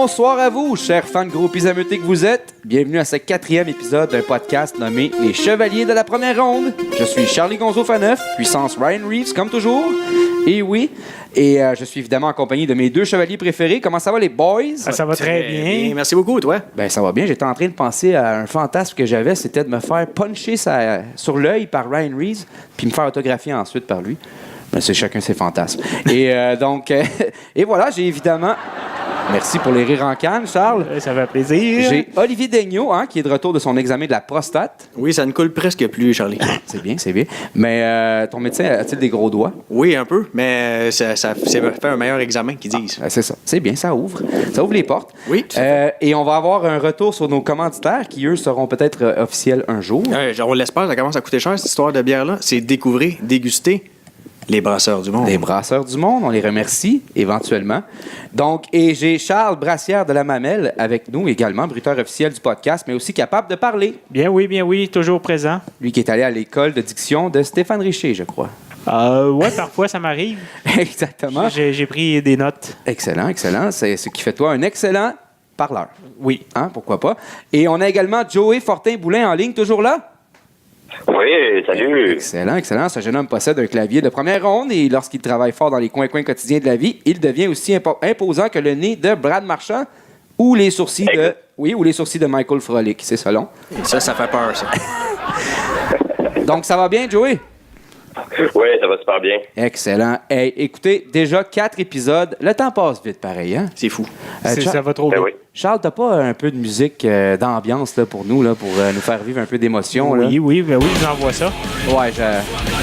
Bonsoir à vous, chers fans de groupies ameutés que vous êtes. Bienvenue à ce 4e épisode d'un podcast nommé Les Chevaliers de la Première Ronde. Je suis Charlie Gonzo-Faneuf, puissance Ryan Reeves comme toujours. Et oui, je suis évidemment accompagné de mes deux chevaliers préférés. Comment ça va les boys? Ça va très bien. Merci beaucoup, toi. Ben ça va bien, j'étais en train de penser à un fantasme que j'avais, c'était de me faire puncher sur l'œil par Ryan Reeves, puis me faire autographier ensuite par lui. Ben, c'est chacun ses fantasmes. Et et voilà, j'ai évidemment... Merci pour les rires en canne, Charles. Ça fait plaisir. J'ai Olivier Daigneault, qui est de retour de son examen de la prostate. Oui, ça ne coule presque plus, Charlie. C'est bien, c'est bien. Mais ton médecin a-t-il des gros doigts? Oui, un peu, mais ça fait un meilleur examen, qu'ils disent. C'est ça. C'est bien, ça ouvre les portes. Oui, tout à fait. Et on va avoir un retour sur nos commanditaires qui, eux, seront peut-être officiels un jour. On l'espère, ça commence à coûter cher, cette histoire de bière-là. C'est découvrir, déguster les brasseurs du monde. Les brasseurs du monde, on les remercie éventuellement. Donc, et j'ai Charles Brassière de la Mamelle avec nous également, bruiteur officiel du podcast, mais aussi capable de parler. Bien oui, toujours présent. Lui qui est allé à l'école de diction de Stéphane Richer, je crois. Ouais, parfois ça m'arrive. Exactement. J'ai pris des notes. Excellent. C'est ce qui fait toi un excellent parleur. Oui. Pourquoi pas. Et on a également Joey Fortin-Boulin en ligne, toujours là? Oui, salut. Excellent. Ce jeune homme possède un clavier de première ronde et lorsqu'il travaille fort dans les coins quotidiens de la vie, il devient aussi imposant que le nez de Brad Marchand ou les sourcils de Michael Frolic. C'est ça long. Ça fait peur, ça. Donc, ça va bien, Joey? Oui, ça va super bien. Excellent. Hey, écoutez, déjà 4 épisodes. Le temps passe vite, pareil, hein? C'est fou. Ça va trop bien. Oui. Charles, t'as pas un peu de musique d'ambiance là, pour nous, là, pour nous faire vivre un peu d'émotion? Là? Oui, j'envoie ça. Ouais,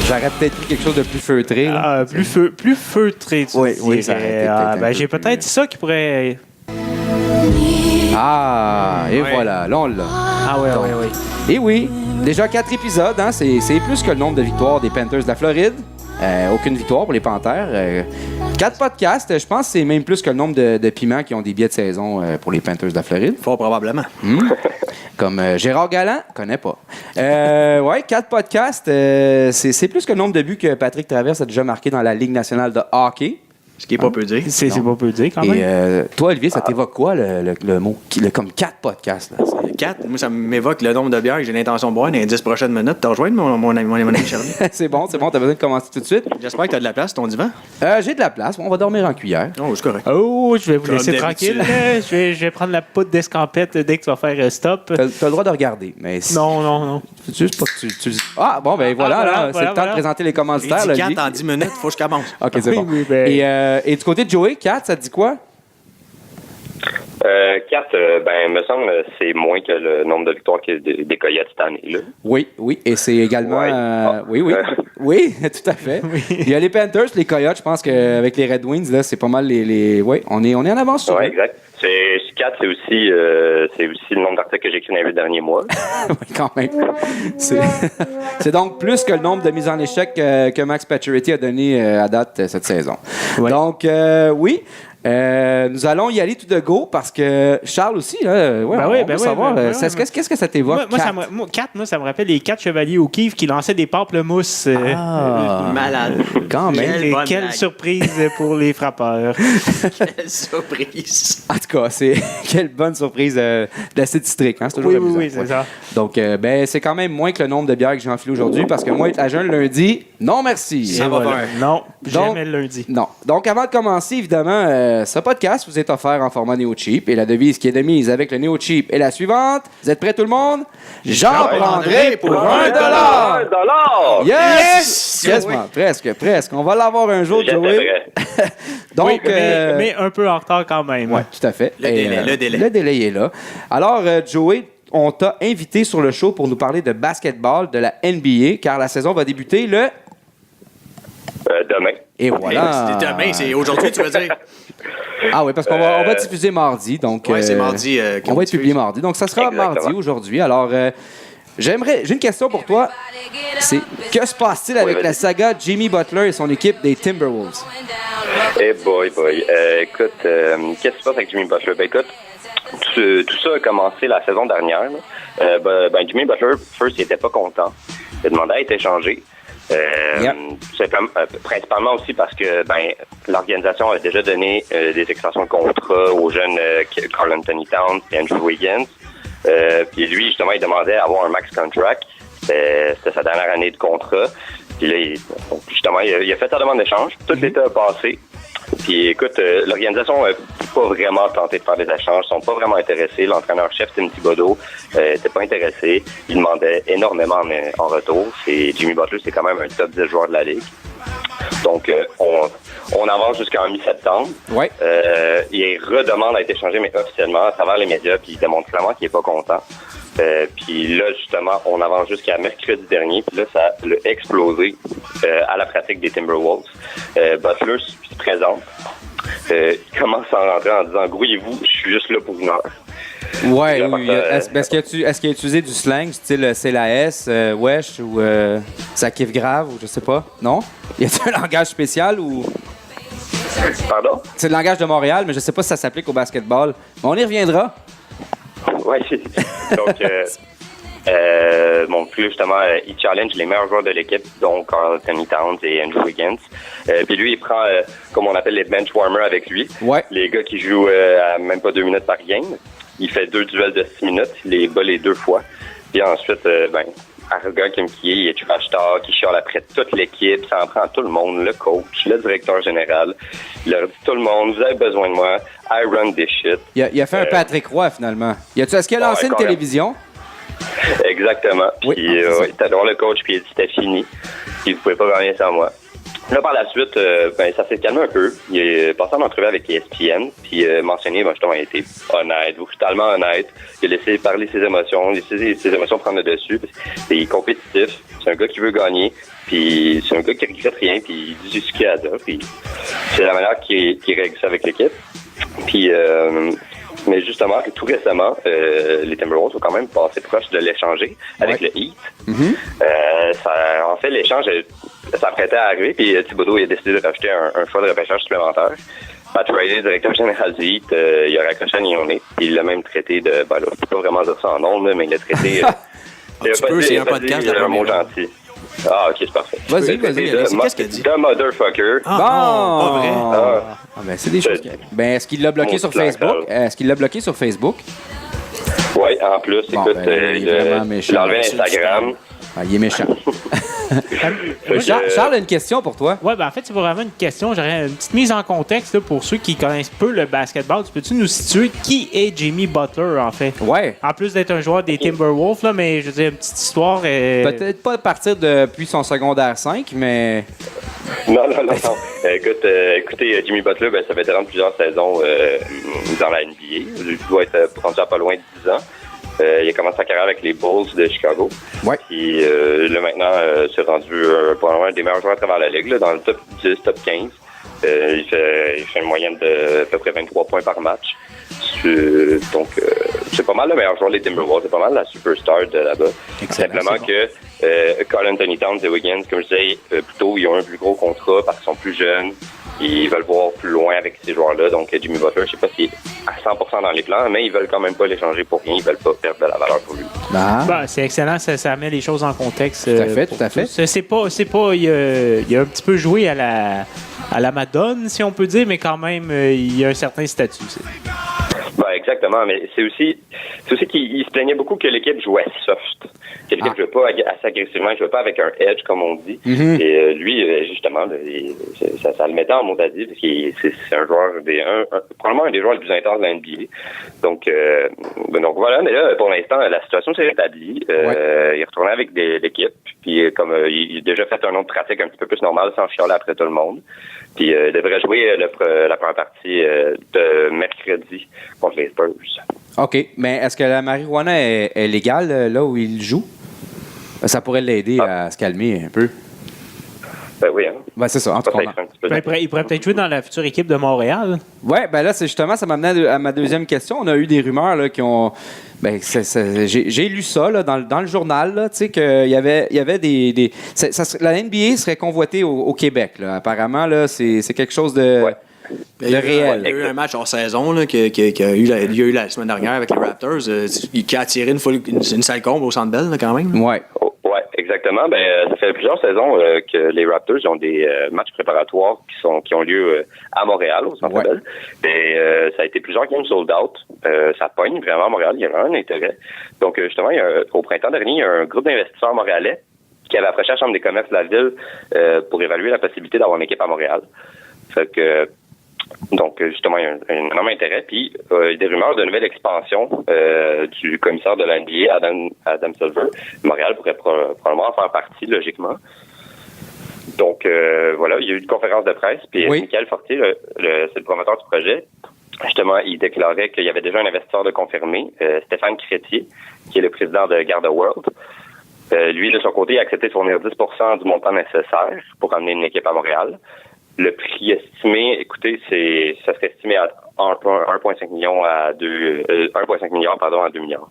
j'aurais peut-être pris quelque chose de plus feutré. Là. Plus feutré, tu Oui, dirais. ça aurait été peut-être un peu j'ai plus, peut-être ça qui pourrait... Et voilà, là on l'a. Oui. Et oui, déjà 4 épisodes, hein, c'est plus que le nombre de victoires des Panthers de la Floride. Aucune victoire pour les Panthers. 4 podcasts, je pense que c'est même plus que le nombre de piments qui ont des billets de saison pour les Panthers de la Floride. Fort probablement. Comme Gérard Galland, connais pas. 4 podcasts, c'est plus que le nombre de buts que Patrick Traverse a déjà marqué dans la Ligue nationale de hockey. Ce qui est pas peu dire. C'est pas peu dire, quand même. Et toi, Olivier, ça t'évoque quoi, le mot, comme 4 podcasts? Là? 4, moi, ça m'évoque le nombre de bières que j'ai l'intention de boire dans les 10 prochaines minutes. T'as rejoint mon ami Charlie? C'est bon, t'as besoin de commencer tout de suite? J'espère que t'as de la place sur ton divan. J'ai de la place, on va dormir en cuillère. Oh, c'est correct. Oh, je vais vous Comme laisser d'habitude. tranquille. Je vais prendre la poudre d'escampette dès que tu vas faire stop. T'as le droit de regarder, mais si... Non. C'est juste pas que tu... Ah, bon, ben voilà, c'est le temps de présenter les J'ai commanditaires. dit là, 4 en 10 minutes, faut que je commence. OK, c'est bon. Oui, ben- Et du côté de Joey, 4, ça te dit quoi? 4, me semble c'est moins que le nombre de victoires des Coyotes cette année-là. Oui, et c'est également... Ouais. Oui, tout à fait. Il y a les Panthers, les Coyotes, je pense qu'avec les Red Wings, là, c'est pas mal les... Oui, on est en avance sur Oui, eux. exact. 4, c'est aussi le nombre d'articles que j'ai écrit dans les 8 derniers mois. Oui, quand même. C'est donc plus que le nombre de mises en échec que Max Pacioretty a donné à date cette saison. Ouais. Donc, oui. Nous allons y aller tout de go parce que Charles aussi, là, on veut savoir. Qu'est-ce que ça t'évoque? Moi, ça me rappelle les 4 chevaliers au Kiev qui lançaient des pamplemousses. Malade. Quand même. Quelle surprise pour les frappeurs. Quelle surprise. En tout cas, quelle bonne surprise d'acide citrique. Hein? C'est toujours amusant. Oui, c'est ça. Donc, c'est quand même moins que le nombre de bières que j'ai enfilées aujourd'hui parce que moi, être à jeun le lundi, non merci. Ça va faire. Non, Donc- jamais le lundi. Non. Donc, avant de commencer, évidemment, ce podcast vous est offert en format Néo-Cheap et la devise qui est de mise avec le Néo-Cheap est la suivante. Vous êtes prêts, tout le monde? J'en prendrai pour $1. $1! Yes! Yes! Quasiment, presque. On va l'avoir un jour, J'étais Joey. prêt. Donc, mais un peu en retard quand même. ouais, tout à fait. Le délai. Le délai est là. Alors, Joey, on t'a invité sur le show pour nous parler de basketball, de la NBA, car la saison va débuter le... Demain. Et voilà. C'est demain, c'est aujourd'hui, tu veux dire? Ah oui, parce qu'on on va diffuser mardi. Donc, Ouais, c'est mardi. on va être publié mardi. Donc, ça sera Exactement. mardi aujourd'hui. Alors, j'ai une question pour toi. C'est que se passe-t-il avec vas-y. la saga Jimmy Butler et son équipe des Timberwolves? Eh boy. Écoute, qu'est-ce qui se passe avec Jimmy Butler? Écoute, tout ça a commencé la saison dernière. Là. Jimmy Butler, first, il était pas content. Il a demandé à être échangé. Principalement aussi parce que l'organisation a déjà donné des extensions de contrat aux jeunes Karl Anthony Towns et Andrew Wiggins. Puis lui, justement, il demandait à avoir un max contract. C'était sa dernière année de contrat. Puis là, il a fait sa demande d'échange. Tout l'été a passé. Puis écoute, l'organisation n'a pas vraiment tenté de faire des échanges, ils sont pas vraiment intéressés. L'entraîneur-chef, Tim Thibodeau, n'était pas intéressé. Il demandait énormément en retour. Jimmy Butler, c'est quand même un top 10 joueur de la Ligue. Donc, on avance jusqu'en mi-septembre. Ouais. Il redemande à être échangé, mais officiellement, à travers les médias, puis il démontre clairement qu'il est pas content. Puis là, justement, on avance jusqu'à mercredi dernier. Puis là, ça l'a explosé à la pratique des Timberwolves. Butler se présente. Il commence à rentrer en disant « Grouillez-vous, je suis juste là pour une heure. » Ouais, oui. Est-ce qu'il a utilisé du slang, style c'est la S, wesh, ou ça kiffe grave, ou je sais pas? Non? Y a-t-il un langage spécial ou. Pardon? C'est le langage de Montréal, mais je sais pas si ça s'applique au basketball. Mais on y reviendra. Oui. Donc, puis justement, il challenge les meilleurs joueurs de l'équipe, donc Karl Anthony Towns et Andrew Wiggins. Puis lui, il prend, comme on appelle les bench warmers avec lui. Ouais. Les gars qui jouent à même pas 2 minutes par game. Il fait 2 duels de 6 minutes. Il les bat les 2 fois. Puis ensuite, arrogant comme qui est, il est trash talk, il chiale après toute l'équipe, ça en prend tout le monde, le coach, le directeur général. Il leur dit tout le monde, vous avez besoin de moi, I run this shit. Il a fait un Patrick Roy, finalement. Est-ce qu'il a lancé une télévision? Exactement. Oui, Puis, il était devant le coach, puis il dit c'était fini. Puis vous pouvez pas gagner sans moi. Là, par la suite, ça s'est calmé un peu. Il est passé en entrevue avec ESPN, puis mentionné, justement, il a été honnête, brutalement honnête. Il a laissé parler ses émotions, il a laissé ses émotions prendre le dessus. Il est compétitif, c'est un gars qui veut gagner, puis c'est un gars qui regrette rien, puis il dit ce qu'il a à dire, puis c'est la manière qu'il règle ça avec l'équipe. Puis, mais justement, tout récemment, les Timberwolves ont quand même passé proche de l'échanger avec le Heat. En fait, l'échange s'apprêtait à arriver, puis Thibodeau il a décidé de rajouter un choix de repêchage supplémentaire. Pat Riley, directeur général du Heat, il a raccroché à Nione. Il l'a même traité de... je peux pas vraiment dire ça en nom, mais il l'a traité... c'est un podcast. Un mot gentil. Ah, ok, c'est parfait. Vas-y. Qu'est-ce qu'il dit? The motherfucker. Bon! Pas vrai. C'est des choses qui... est-ce qu'il l'a bloqué sur Facebook? Oui, en plus, écoute, il est vraiment méchant. il a enlevé Instagram. Il est méchant. Charles a une question pour toi. Ouais, en fait, c'est vraiment une question. J'aurais une petite mise en contexte là, pour ceux qui connaissent peu le basketball. Peux-tu nous situer qui est Jimmy Butler, en fait? Ouais. En plus d'être un joueur des Timberwolves, là, mais je veux dire, une petite histoire. Peut-être pas à partir depuis son secondaire 5, mais... Non. Écoutez, Jimmy Butler, ça vétéran de plusieurs saisons dans la NBA. Il doit être rendu à pas loin de 10 ans. Il a commencé sa carrière avec les Bulls de Chicago. Ouais. Puis là, maintenant, s'est rendu probablement un des meilleurs joueurs à travers la Ligue, là, dans le top 10, top 15. Il fait une moyenne de à peu près 23 points par match. Donc, c'est pas mal le meilleur joueur des Timberwolves. C'est pas mal la superstar de là-bas. Simplement que Karl Anthony Towns et Wiggins, comme je disais, plutôt, ils ont un plus gros contrat parce qu'ils sont plus jeunes. Ils veulent voir plus loin avec ces joueurs-là. Donc, Jimmy Butler, je sais pas s'il est à 100% dans les plans, mais ils veulent quand même pas l'échanger pour rien. Ils veulent pas perdre de la valeur pour lui. C'est excellent. Ça met les choses en contexte. Tout à fait. C'est pas... Il a un petit peu joué à la Madone, si on peut dire, mais quand même, il y a un certain statut. Exactement, mais c'est aussi qu'il se plaignait beaucoup que l'équipe jouait soft, que l'équipe jouait pas assez agressivement, jouait pas avec un edge comme on dit. Et lui, justement, ça le mettait en mode-à-dire parce que c'est un joueur probablement un des joueurs les plus intenses de la NBA. Donc voilà, mais là pour l'instant la situation s'est rétablie. Il est retourné avec l'équipe, puis comme il a déjà fait un autre pratique un petit peu plus normal sans chialer après tout le monde. Puis il devrait jouer la première partie de mercredi contre les Spurs. OK. Mais est-ce que la marijuana est légale là où il joue? Ça pourrait l'aider à se calmer un peu. Oui, hein. C'est ça, en tout cas. Il pourrait peut-être jouer dans la future équipe de Montréal. Oui, là, c'est justement, ça m'amenait à ma deuxième question. On a eu des rumeurs là, qui ont... j'ai lu ça là, dans le journal, là, qu'il y avait des la NBA serait convoitée au Québec. Là. Apparemment, là, c'est quelque chose de... Ouais. Il y a réel. eu un match hors saison là, qu'il y a eu la semaine dernière avec les Raptors qui a attiré une salle comble au Centre Bell là, quand même. Ouais. Ouais, exactement. Ça fait plusieurs saisons que les Raptors ont des matchs préparatoires qui ont lieu à Montréal, au Centre Bell. Et ça a été plusieurs games sold out. Ça pogne vraiment à Montréal. Il y avait un intérêt. Donc, justement, au printemps dernier, il y a un groupe d'investisseurs montréalais qui avait approché la Chambre des commerces de la ville pour évaluer la possibilité d'avoir une équipe à Montréal. Fait que donc, justement, il y a un énorme intérêt. Puis, il y a des rumeurs de nouvelle expansion du commissaire de la NBA, Adam Silver. Montréal pourrait probablement en faire partie, logiquement. Donc, voilà, il y a eu une conférence de presse. Puis, Michael Fortier, c'est le promoteur du projet. Justement, il déclarait qu'il y avait déjà un investisseur de confirmé, Stéphane Crétier, qui est le président de Garda World. Lui, de son côté, a accepté de fournir 10% du montant nécessaire pour amener une équipe à Montréal. Le prix estimé, écoutez, ça serait estimé à 1,5 million à 1,5 milliard, à 2 milliards.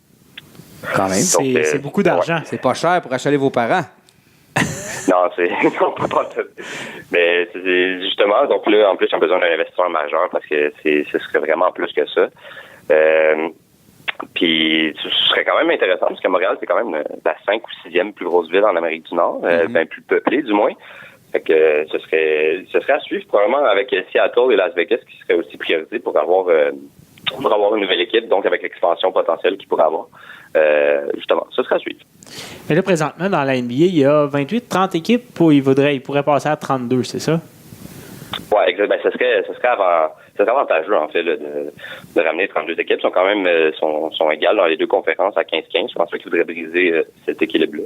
Quand même. Donc, c'est beaucoup d'argent. Ouais. C'est pas cher pour achaler vos parents. Non, pas tout. Mais c'est justement, donc là, en plus, ils ont besoin d'un investisseur majeur parce que ce serait vraiment plus que ça. Puis, ce serait quand même intéressant parce que Montréal, c'est quand même la 5e ou 6e plus grosse ville en Amérique du Nord, bien plus peuplée du moins. Fait que ce serait à suivre probablement avec Seattle et Las Vegas qui serait aussi priorisé pour avoir une nouvelle équipe, donc avec l'expansion potentielle qu'il pourrait avoir. Justement, ce serait à suivre. Mais là, présentement, dans la NBA, il y a 28-30 équipes. Il pourrait passer à 32, c'est ça? Oui, exactement. Ce serait avantageux, en fait, là, de ramener 32 équipes. Sont quand même sont égales dans les deux conférences à 15-15. Je pense qu'il faudrait briser cet équilibre-là.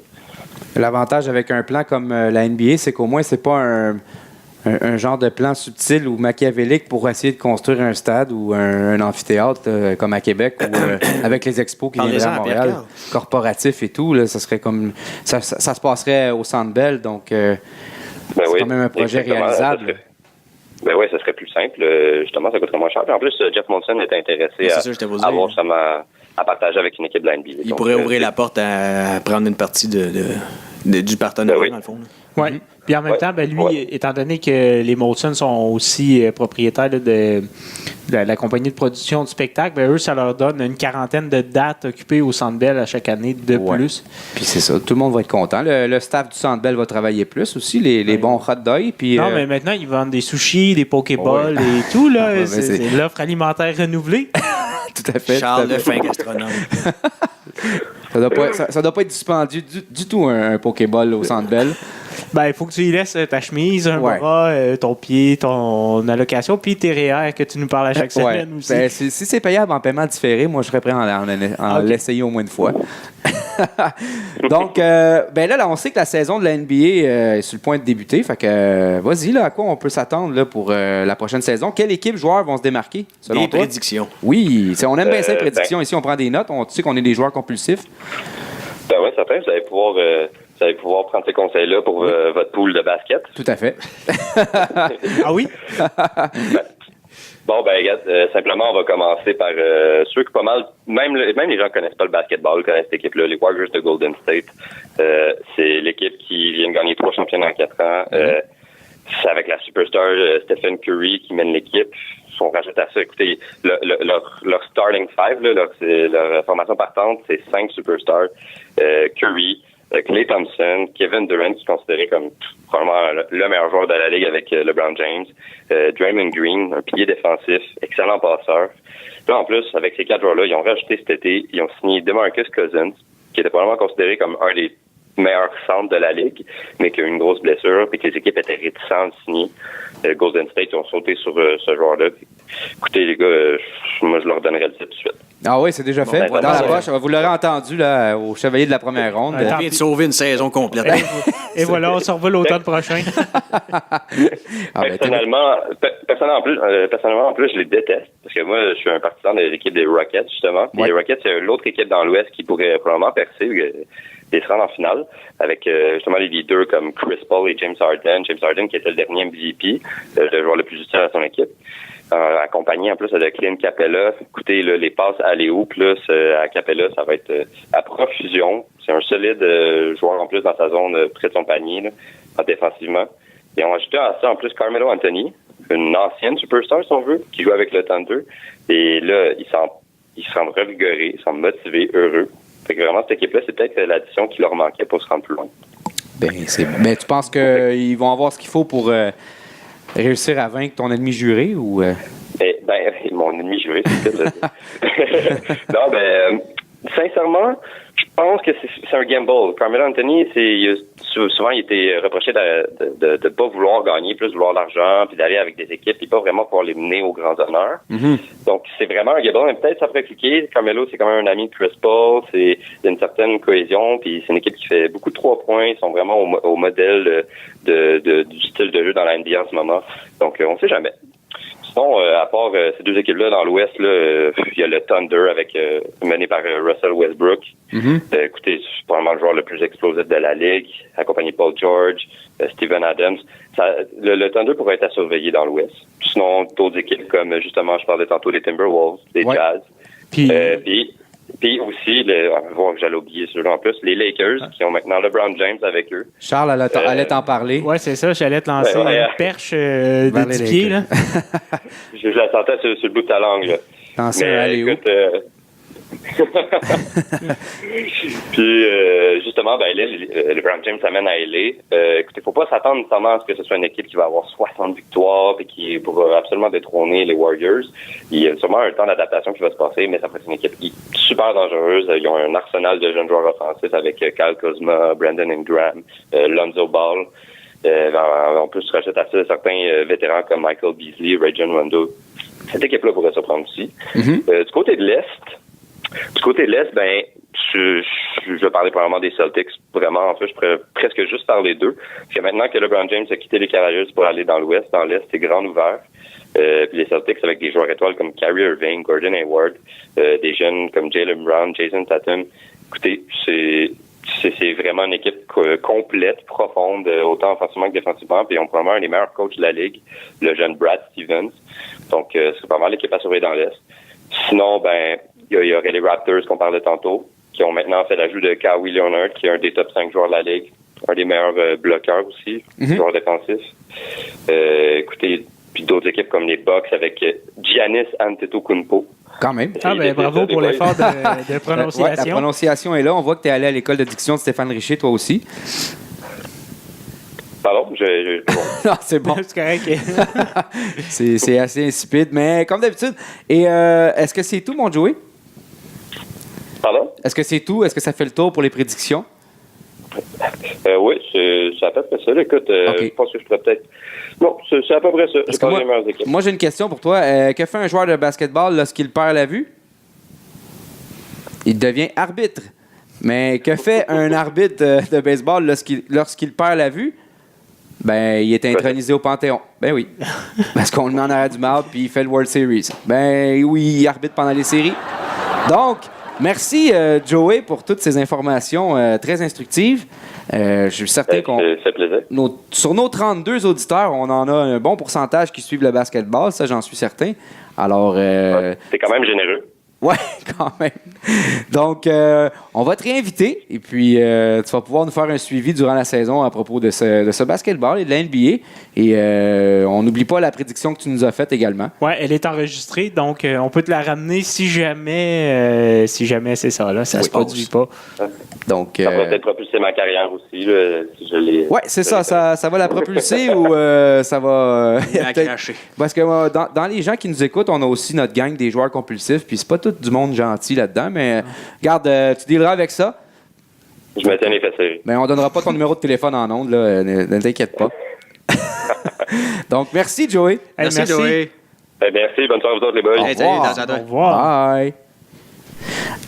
L'avantage avec un plan comme la NBA, c'est qu'au moins, c'est pas un genre de plan subtil ou machiavélique pour essayer de construire un stade ou un amphithéâtre comme à Québec ou avec les expos qui viendraient à Montréal, corporatifs et tout. Là, ça serait comme ça se passerait au Centre Bell, donc c'est quand même un projet réalisable. Oui, ça serait plus simple. Justement, ça coûterait moins cher. Puis en plus, Jeff Monson était intéressé à avoir à partager avec une équipe de la NBA. Il pourrait ouvrir la porte à prendre une partie du partenariat, dans le fond. Oui. Puis en même temps, lui, étant donné que les Molson sont aussi propriétaires de la compagnie de production de spectacle, eux, ça leur donne une quarantaine de dates occupées au Centre Bell à chaque année de plus. Puis c'est ça, tout le monde va être content. Le staff du Centre Bell va travailler plus aussi, les bons hot dogs. Puis, non, mais maintenant, ils vendent des sushis, des pokéballs et tout. Là, c'est l'offre alimentaire renouvelée. Tout à fait. Charles le fin gastronome. Ça doit pas être dispendieux du tout, un pokéball au Centre Bell. Il faut que tu y laisses ta chemise, un bras, ton pied, ton allocation, puis tes REER que tu nous parles à chaque semaine aussi. Si c'est payable en paiement différé, moi, je serais prêt à l'essayer au moins une fois. Donc, là, on sait que la saison de la NBA est sur le point de débuter. Fait que, vas-y, là, à quoi on peut s'attendre là, pour la prochaine saison? Quelle équipe joueurs vont se démarquer, selon toi? Des prédictions. Oui, on aime bien ça, les prédictions. Ici, on prend des notes. Tu sais qu'on est des joueurs compulsifs. Oui, certain. Vous allez pouvoir prendre ces conseils-là pour votre pool de basket. Tout à fait. Ah oui? Regarde, simplement, on va commencer par ceux qui pas mal, même les gens qui connaissent pas le basketball, connaissent cette équipe-là, les Warriors de Golden State. C'est l'équipe qui vient de gagner 3 championnats en 4 ans. C'est avec la superstar Stephen Curry qui mène l'équipe. On rajoute à ça, écoutez, leur starting five, leur formation partante, c'est 5 superstars. Curry, Klay Thompson, Kevin Durant, qui est considéré comme probablement le meilleur joueur de la ligue avec LeBron James, Draymond Green, un pilier défensif, excellent passeur. Là, en plus, avec ces 4 joueurs-là, ils ont rajouté cet été, ils ont signé DeMarcus Cousins, qui était probablement considéré comme un des meilleurs centres de la ligue, mais qui a eu une grosse blessure, puis que les équipes étaient réticentes de signer. Golden State ont sauté sur ce joueur-là. Écoutez, les gars, moi, je leur donnerais le titre tout de suite. Ah oui, c'est déjà fait. Dans la poche. Vous l'aurez entendu là, au Chevalier de la première ronde. On vient de sauver une saison complète. Et voilà, on se revoit l'automne prochain. Personnellement, en plus, je les déteste. Parce que moi, je suis un partisan de l'équipe des Rockets, justement. Puis les Rockets, c'est l'autre équipe dans l'Ouest qui pourrait probablement percer et se rendre en finale. Avec justement les leaders comme Chris Paul et James Harden. James Harden qui était le dernier MVP, le joueur le plus utile à son équipe. Accompagné en plus de Clint Capella. Écoutez, là, les passes alley-oop à Capella, ça va être à profusion. C'est un solide joueur en plus dans sa zone près de son panier, là, défensivement. Et on a ajouté à ça en plus Carmelo Anthony, une ancienne superstar si on veut, qui joue avec le Thunder. Et là, il semble revigoré, il semble motivé, heureux. Fait que vraiment, cette équipe-là, c'est peut-être l'addition qui leur manquait pour se rendre plus loin. Ben, tu penses qu'ils vont avoir ce qu'il faut pour réussir à vaincre ton ennemi juré ou... Mon ennemi juré, c'est ça. Non, sincèrement, je pense que c'est un gamble. Carmelo Anthony, souvent il était reproché de pas vouloir gagner, plus vouloir l'argent, puis d'aller avec des équipes, puis pas vraiment pouvoir les mener aux grands honneurs. Mm-hmm. Donc c'est vraiment un gamble, mais peut-être ça pourrait cliquer. Carmelo, c'est quand même un ami de Chris Paul, il y a une certaine cohésion, puis c'est une équipe qui fait beaucoup de 3 points, ils sont vraiment au modèle du style de jeu dans la NBA en ce moment. Donc on sait jamais. Sinon, à part ces 2 équipes-là dans l'Ouest, il y a le Thunder mené par Russell Westbrook. Mm-hmm. Écoutez, c'est probablement le joueur le plus explosif de la Ligue, accompagné de Paul George, Steven Adams. Le Thunder pourrait être à surveiller dans l'Ouest. Sinon, d'autres équipes comme, justement, je parlais tantôt des Timberwolves, des Jazz. Puis aussi, j'allais oublier celui-là en plus, les Lakers, qui ont maintenant LeBron James avec eux. Charles allait t'en parler. Oui, c'est ça. J'allais te lancer une perche de 10 pieds. Là. Je la sentais sur le bout de ta langue. Là. Écoute, puis justement, LeBron James s'amène à LA. Écoutez, faut pas s'attendre nécessairement à ce que ce soit une équipe qui va avoir 60 victoires et qui pourra absolument détrôner les Warriors. Il y a sûrement un temps d'adaptation qui va se passer, mais ça va être une équipe qui est super dangereuse. Ils ont un arsenal de jeunes joueurs offensifs avec Kyle Kuzma, Brandon Ingram, Lonzo Ball. On peut se rajouter à ça certains vétérans comme Michael Beasley, Rajon Rondo. Cette équipe-là pourrait se prendre aussi. Mm-hmm. Du côté de l'Est, je vais parler probablement des Celtics. Vraiment, en fait, je pourrais presque juste parler d'eux. Parce que maintenant que LeBron James a quitté les Cavaliers pour aller dans l'Ouest, dans l'Est, c'est grand ouvert. Puis les Celtics avec des joueurs étoiles comme Kyrie Irving, Gordon Hayward, des jeunes comme Jaylen Brown, Jason Tatum. Écoutez, c'est vraiment une équipe complète, profonde, autant offensivement que défensivement. Puis ils ont probablement un des meilleurs coachs de la Ligue, le jeune Brad Stevens. Donc, c'est pas mal l'équipe à surveiller dans l'Est. Sinon, il y aurait les Raptors qu'on parlait tantôt, qui ont maintenant fait l'ajout de Kawhi Leonard, qui est un des top 5 joueurs de la Ligue, un des meilleurs bloqueurs aussi, joueurs défensifs. Écoutez, puis d'autres équipes comme les Bucks avec Giannis Antetokounmpo. Quand même. Bravo pour l'effort de prononciation. Ouais, la prononciation est là. On voit que tu es allé à l'école de diction de Stéphane Richer, toi aussi. Pardon? Non, c'est bon. C'est correct. c'est assez insipide, mais comme d'habitude. Et est-ce que c'est tout, mon Joey? Pardon? Est-ce que c'est tout? Est-ce que ça fait le tour pour les prédictions? Oui, c'est à peu près ça. Écoute, okay. Je pense que je pourrais peut-être... Non, c'est à peu près ça. Parce que moi, j'ai une question pour toi. Que fait un joueur de basketball lorsqu'il perd la vue? Il devient arbitre. Mais que fait un arbitre de baseball lorsqu'il perd la vue? Ben, il est intronisé au Panthéon. Ben oui. Parce qu'on le met en arrêt du marbre puis il fait le World Series. Ben oui, il arbitre pendant les séries. Donc, merci, Joey, pour toutes ces informations très instructives. Je suis certain qu'on... Ça fait plaisir. Sur nos 32 auditeurs, on en a un bon pourcentage qui suivent le basketball. Ça, j'en suis certain. Alors... c'est quand même généreux. Ouais, quand même. Donc, on va te réinviter et puis tu vas pouvoir nous faire un suivi durant la saison à propos de ce basketball et de la NBA. Et on n'oublie pas la prédiction que tu nous as faite également. Oui, elle est enregistrée, donc on peut te la ramener si jamais c'est ça, là, ça se produit pas. Donc, ça va peut-être propulser ma carrière aussi, là, si je l'ai... Oui, c'est ça va la propulser ou ça va... Parce que dans les gens qui nous écoutent, on a aussi notre gang des joueurs compulsifs, puis c'est pas tout du monde gentil là-dedans, mais regarde, tu dealeras avec ça. Je me tiens les fesses. Mais on donnera pas ton numéro de téléphone en ondes, là, ne t'inquiète pas. Donc, merci, Joey. Merci, Joey. Merci, bonne soirée à vous autres, les boys. Au revoir. Bye.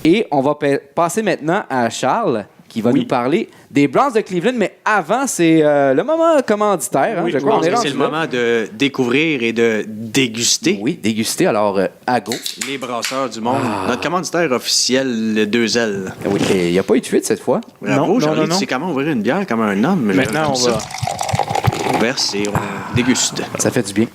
Et on va passer maintenant à Charles, qui va nous parler des Browns de Cleveland. Mais avant, c'est le moment commanditaire. Oui, je crois. C'est le moment de découvrir et de déguster. Oui, déguster. Alors, à go. Les brasseurs du monde. Notre commanditaire officiel, le 2L. Oui, il n'y a pas eu de fuite cette fois. Bravo, Charlie, tu sais comment ouvrir une bière comme un homme. Maintenant, on va... On verse et on déguste. Ça fait du bien.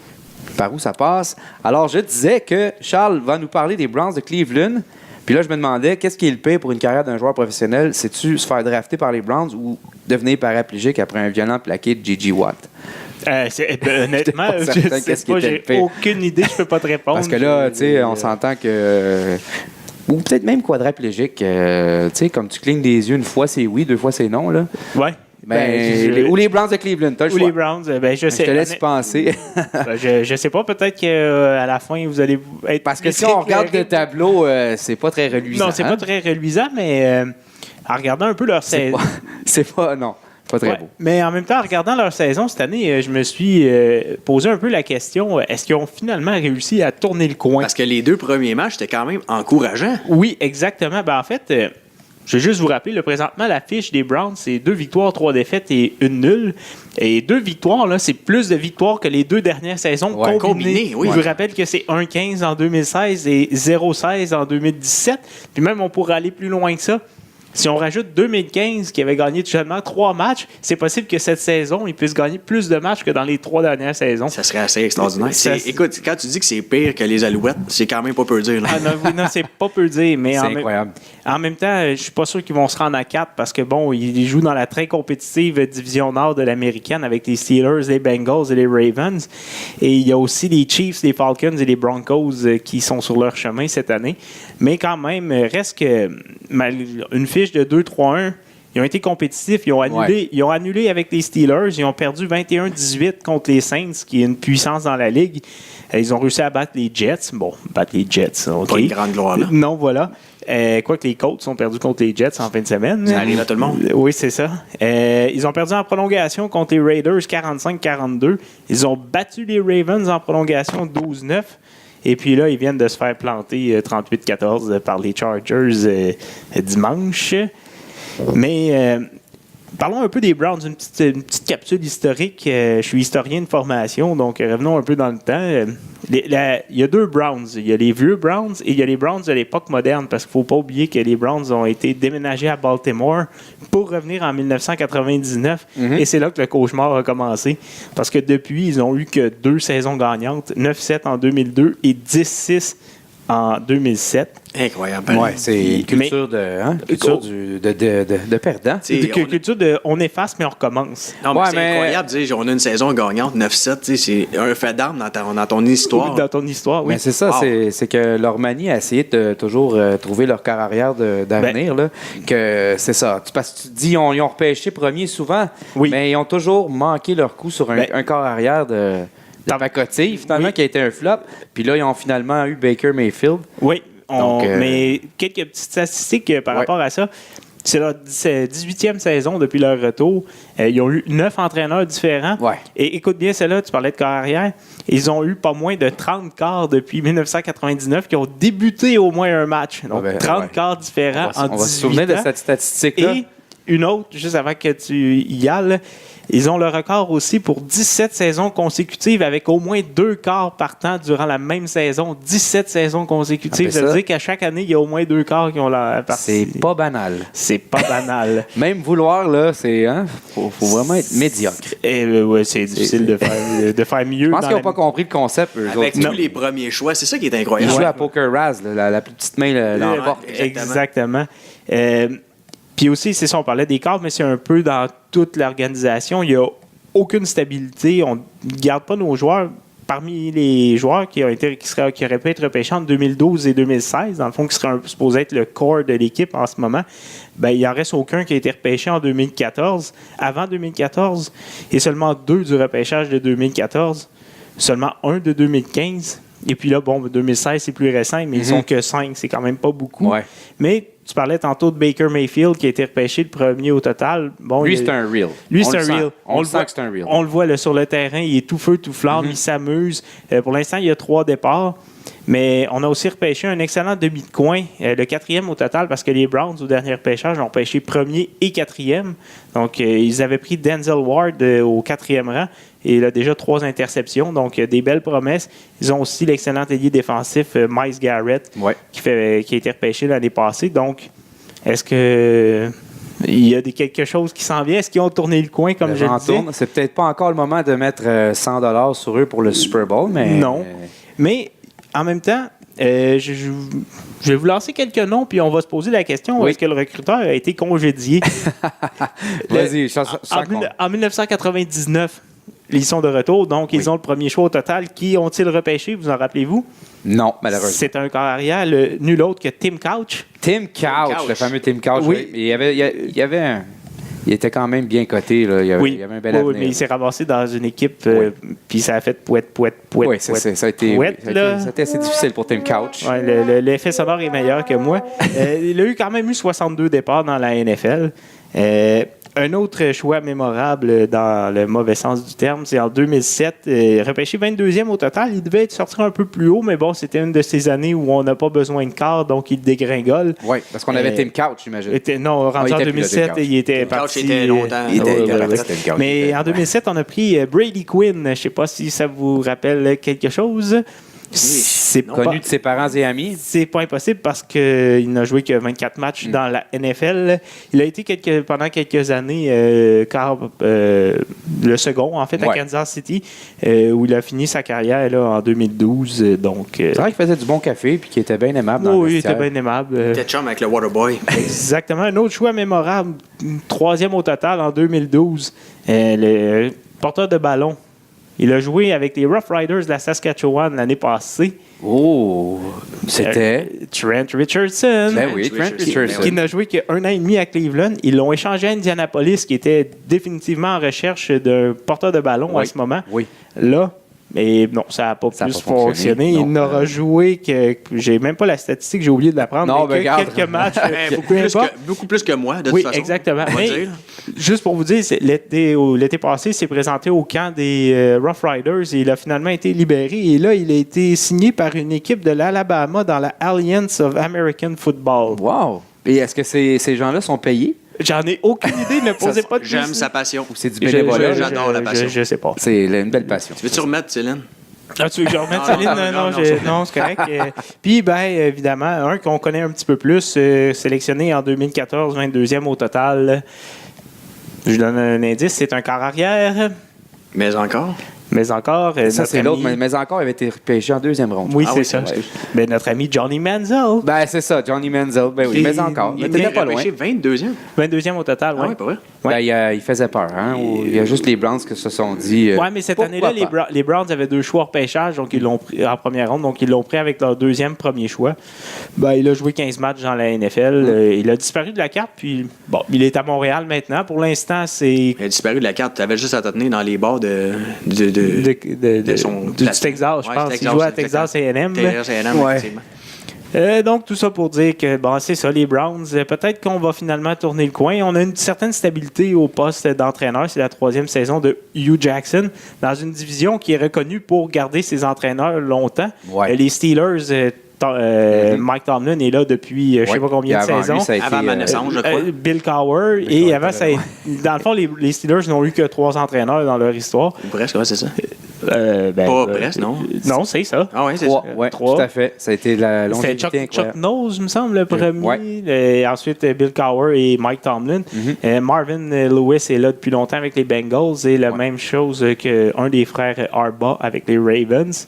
Par où ça passe? Alors, je disais que Charles va nous parler des Browns de Cleveland. Puis là, je me demandais, qu'est-ce qui est le pire pour une carrière d'un joueur professionnel? C'est-tu se faire drafter par les Browns ou devenir paraplégique après un violent plaqué de J.J. Watt? Honnêtement, j'ai aucune idée, je peux pas te répondre. Parce que là, tu sais, on s'entend que... Ou peut-être même quadraplégique. Tu sais, comme tu clignes des yeux une fois, c'est oui, 2 fois, c'est non, là. Ouais. Ou les Browns de Cleveland, t'as le Ou choix. les Browns, je sais. Je te laisse y penser. Je sais pas, peut-être qu'à la fin, vous allez être... Parce que si on regarde le tableau, c'est pas très reluisant. Non, c'est pas très reluisant, mais en regardant un peu leur saison... Non, pas très beau. Mais en même temps, en regardant leur saison cette année, je me suis posé un peu la question, est-ce qu'ils ont finalement réussi à tourner le coin? Parce que les 2 premiers matchs, c'était quand même encourageant. Oui, exactement. En fait, je vais juste vous rappeler, présentement, la fiche des Browns, c'est 2 victoires, 3 défaites et 1 nulle. Et 2 victoires, là, c'est plus de victoires que les 2 dernières saisons combinées. Oui. Je vous rappelle que c'est 1-15 en 2016 et 0-16 en 2017. Puis même, on pourrait aller plus loin que ça. Si on rajoute 2015, qui avait gagné seulement 3 matchs, c'est possible que cette saison, ils puissent gagner plus de matchs que dans les 3 dernières saisons. Ça serait assez extraordinaire. Écoute, quand tu dis que c'est pire que les Alouettes, c'est quand même pas peu dire. Là. Non, c'est pas peu dire, mais c'est incroyable. En même temps, je suis pas sûr qu'ils vont se rendre à 4 parce que, ils jouent dans la très compétitive division nord de l'américaine avec les Steelers, les Bengals et les Ravens. Et il y a aussi les Chiefs, les Falcons et les Broncos qui sont sur leur chemin cette année. Mais quand même, reste que une fiche de 2-3-1, ils ont été compétitifs. Ils ont annulé avec les Steelers. Ils ont perdu 21-18 contre les Saints, qui est une puissance dans la ligue. Ils ont réussi à battre les Jets. Battre les Jets, OK. Pas une grande gloire, là. Non, voilà. Quoique les Colts ont perdu contre les Jets en fin de semaine. Ça arrive à tout le monde. Oui, c'est ça. Ils ont perdu en prolongation contre les Raiders 45-42. Ils ont battu les Ravens en prolongation 12-9. Et puis là, ils viennent de se faire planter 38-14 par les Chargers dimanche. Mais parlons un peu des Browns, une petite capsule historique. Je suis historien de formation, donc revenons un peu dans le temps. Il y a 2 Browns. Il y a les vieux Browns et il y a les Browns de l'époque moderne, parce qu'il ne faut pas oublier que les Browns ont été déménagés à Baltimore pour revenir en 1999. Et c'est là que le cauchemar a commencé, parce que depuis, ils n'ont eu que 2 saisons gagnantes, 9-7 en 2002 et 10-6 en 2007. Incroyable. Ouais, c'est une culture de perdant. Culture de on efface, mais on recommence. Non, mais c'est incroyable. On a une saison gagnante, 9-7. C'est un fait d'armes dans ton histoire. Dans ton histoire, oui. Mais c'est ça, c'est que leur manie a essayé de toujours trouver leur corps arrière d'avenir. Que c'est ça. Parce que tu te dis, ils ont repêché premier souvent, mais ils ont toujours manqué leur coup sur un corps arrière de pacotille, finalement, qui a été un flop. Puis là, ils ont finalement eu Baker Mayfield. Oui. Mais quelques petites statistiques par rapport à ça. C'est leur 18e saison depuis leur retour. Ils ont eu 9 entraîneurs différents. Ouais. Et écoute bien celle-là, tu parlais de corps arrière. Ils ont eu pas moins de 30 quarts depuis 1999 qui ont débuté au moins un match. Donc, 30 quarts différents en 18 ans. On va se souvenir de cette statistique-là. Et une autre, juste avant que tu y ailles, ils ont le record aussi pour 17 saisons consécutives avec au moins 2 quarts partant durant la même saison. 17 saisons consécutives. Ça veut dire qu'à chaque année, il y a au moins 2 quarts qui ont la partie. C'est pas banal. C'est pas banal. Même vouloir, là, c'est... Faut vraiment être médiocre. Oui, c'est difficile de faire mieux. Je pense qu'ils n'ont pas compris le concept. Avec tous les premiers choix, c'est ça qui est incroyable. Ils jouent à Poker Raz, la plus petite main l'emporte. Exactement. Puis aussi, c'est ça, on parlait des cadres, mais c'est un peu dans toute l'organisation. Il n'y a aucune stabilité. On ne garde pas nos joueurs. Parmi les joueurs qui auraient pu être repêchés entre 2012 et 2016, dans le fond, qui seraient supposés être le corps de l'équipe en ce moment, il n'en reste aucun qui a été repêché en 2014. Avant 2014, et seulement 2 du repêchage de 2014. Seulement 1 de 2015. Et puis là, 2016, c'est plus récent, mais ils sont que 5. C'est quand même pas beaucoup. Ouais. Mais tu parlais tantôt de Baker Mayfield qui a été repêché le premier au total. Lui, c'est un real. Lui, c'est un real. On le sent que c'est un real. On le voit là, sur le terrain. Il est tout feu, tout flamme. Il s'amuse. Pour l'instant, il y a 3 départs. Mais on a aussi repêché un excellent demi de coin, le 4e au total, parce que les Browns, au dernier repêchage, ont pêché premier et 4e. Donc, ils avaient pris Denzel Ward au 4e rang. Et il a déjà 3 interceptions. Donc, des belles promesses. Ils ont aussi l'excellent ailier défensif Myles Garrett, qui a été repêché l'année passée. Donc, est-ce que... il y a quelque chose qui s'en vient? Est-ce qu'ils ont tourné le coin, comme je le disais? C'est peut-être pas encore le moment de mettre 100$ sur eux pour le Super Bowl, mais... Non. Mais, en même temps, je vais vous lancer quelques noms, puis on va se poser la question, est-ce que le recruteur a été congédié? Vas-y, en 1999, ils sont de retour, donc ils ont le premier choix au total. Qui ont-ils repêché, vous en rappelez-vous? Non, malheureusement. C'est un corps arrière, nul autre que Tim Couch. Tim Couch, le fameux Tim Couch. Oui. Il y avait il était quand même bien coté. Là. Il y avait un bel avenir. Mais il s'est ramassé dans une équipe, puis ça a fait pouette. Oui, ça a été assez difficile pour Tim Couch. Ouais, l'effet sonore est meilleur que moi. Il a quand même eu 62 départs dans la NFL. Un autre choix mémorable dans le mauvais sens du terme, c'est en 2007, repêché 22e au total. Il devait être sorti un peu plus haut, mais bon, c'était une de ces années où on n'a pas besoin de quart, donc il dégringole. Oui, parce qu'on avait Tim Couch, j'imagine. Non, rendu en 2007, il était parti. Couch était longtemps. Mais en 2007, on a pris Brady Quinn. Je ne sais pas si ça vous rappelle quelque chose. C'est connu de ses parents et amis. C'est pas impossible parce qu'il n'a joué que 24 matchs dans la NFL. Il a été pendant quelques années le second, en fait, à Kansas City, où il a fini sa carrière là, en 2012. C'est vrai qu'il faisait du bon café et qu'il était bien aimable. Oui, il était bien aimable. Il était chum avec le Waterboy. Exactement. Un autre choix mémorable, 3e au total en 2012. Le porteur de ballon. Il a joué avec les Rough Riders de la Saskatchewan l'année passée. Oh, c'était Trent Richardson. Ben oui, Trent Richardson. Qui n'a joué qu'un an et demi à Cleveland. Ils l'ont échangé à Indianapolis, qui était définitivement en recherche d'un porteur de ballon à ce moment. Oui. Là, mais non, ça n'a pas plus fonctionné. Il n'aura joué que. J'ai même pas la statistique, j'ai oublié de la prendre. Non, mais quelques matchs. Beaucoup plus que moi, de toute façon. Oui, exactement. Mais, juste pour vous dire, l'été passé, il s'est présenté au camp des Rough Riders et il a finalement été libéré. Et là, il a été signé par une équipe de l'Alabama dans la Alliance of American Football. Wow! Et est-ce que ces gens-là sont payés? J'en ai aucune idée, ne posez pas de questions. J'aime sa passion. Ou c'est du bénévolat? J'adore la passion. Je sais pas. C'est une belle passion. Tu veux-tu remettre, Céline? Ah, tu veux que je remette Céline? Non, c'est correct. Puis, évidemment, un qu'on connaît un petit peu plus, sélectionné en 2014, 22e au total. Je donne un indice, c'est un quart arrière. Mais encore, ça, c'est l'autre. Mais encore, il avait été repêché en 2e ronde. Oui, c'est ça. Ben, notre ami Johnny Manziel. Ben, c'est ça, Johnny Manziel. Ben oui, mais encore. Il était pas loin. 22e. 22e au total, oui. Ah oui, pas vrai? Ben, il faisait peur. Hein? Il y a juste les Browns qui se sont dit... oui, mais cette année-là, les Browns avaient 2 choix au repêchage, donc ils l'ont pris en première ronde, donc ils l'ont pris avec leur 2e premier choix. Ben, il a joué 15 matchs dans la NFL. Il a disparu de la carte, puis bon, il est à Montréal maintenant. Pour l'instant, c'est... Il a disparu de la carte. Tu avais juste à te tenir dans les bars du Texas, je pense. Il jouait à Texas A&M. Texas A&M, effectivement. Donc, tout ça pour dire que, c'est ça, les Browns. Peut-être qu'on va finalement tourner le coin. On a une certaine stabilité au poste d'entraîneur. C'est la 3e saison de Hugh Jackson dans une division qui est reconnue pour garder ses entraîneurs longtemps. Ouais. Les Steelers... Mike Tomlin est là depuis je ne sais pas combien de saisons. Avant ma naissance, je crois. Bill Cowher. Et avant, dans le fond, les Steelers n'ont eu que 3 entraîneurs dans leur histoire. Presque, ouais, c'est ça. Pas presque, non? Non, c'est ça. Ah oui, c'est ça. Oui, tout à fait. Ça a été la longévité. C'était Chuck Nose, me semble, le premier. Ensuite, Bill Cowher et Mike Tomlin. Marvin Lewis est là depuis longtemps avec les Bengals. Et la même chose qu'un des frères Harbaugh avec les Ravens.